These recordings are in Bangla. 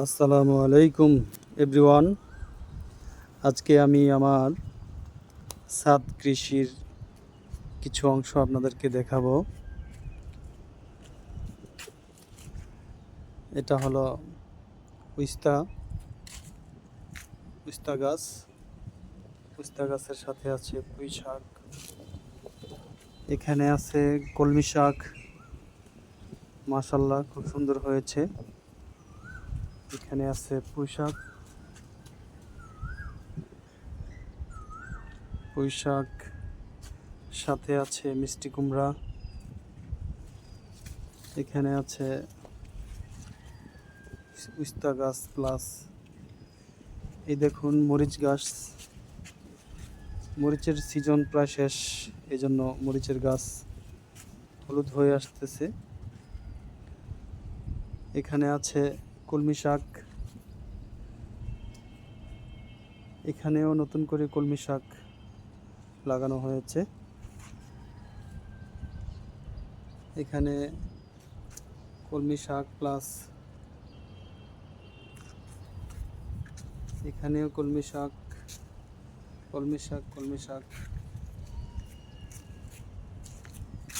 আসসালামু আলাইকুম এভরিওয়ান। আজকে আমি আমার ছাদ কৃষির কিছু অংশ আপনাদেরকে দেখাবো। এটা হলো উস্তা গাছ। উস্তা গাছের সাথে আছে পুঁই শাক, এখানে আছে কলমি শাক। মাশাআল্লাহ, খুব সুন্দর হয়েছে। এখানে আছে পুঁই শাক, সাথে আছে মিষ্টি কুমড়া। এখানে আছে উস্তা গাছ প্লাস এই দেখুন মরিচ গাছ। মরিচের সিজন প্রায় শেষ, এই জন্য মরিচের গাছ হলুদ হয়ে আসতেছে। এখানে আছে কলমি শাক, এখানেও নতুন করে কলমি শাক লাগানো হয়েছে। এখানে কলমি শাক প্লাস এখানেও কলমি শাক।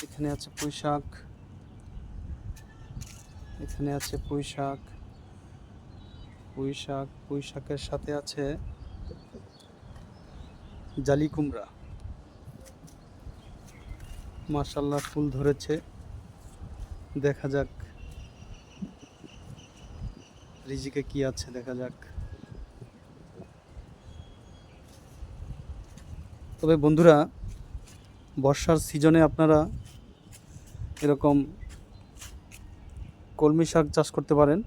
এখানে আছে পুঁই শাক, পুঁই শাকের সাথে আছে জালি কুমড়া। মাশাআল্লাহ, ফুল ধরেছে। দেখা যাক রিজিকে কি আছে, দেখা যাক। তবে বন্ধুরা, বর্ষার সিজনে আপনারা এরকম কলমি শাক চাষ করতে পারেন।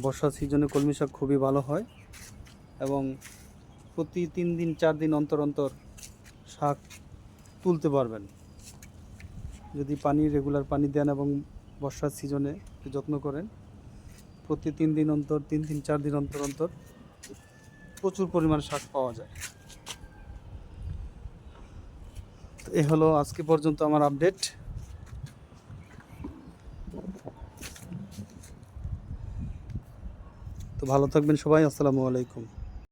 বর্ষার সিজনে কলমি শাক খুবই ভালো হয় এবং প্রতি 3 দিন 4 দিন অন্তর অন্তর শাক তুলতে পারবেন যদি রেগুলার পানি দেন এবং বর্ষার সিজনে যত্ন করেন। প্রতি 3 দিন 4 দিন অন্তর অন্তর প্রচুর পরিমাণ শাক পাওয়া যায়। এই হলো আজকে পর্যন্ত আমার আপডেট। তো ভালো থাকবেন সবাই। আসসালামু আলাইকুম।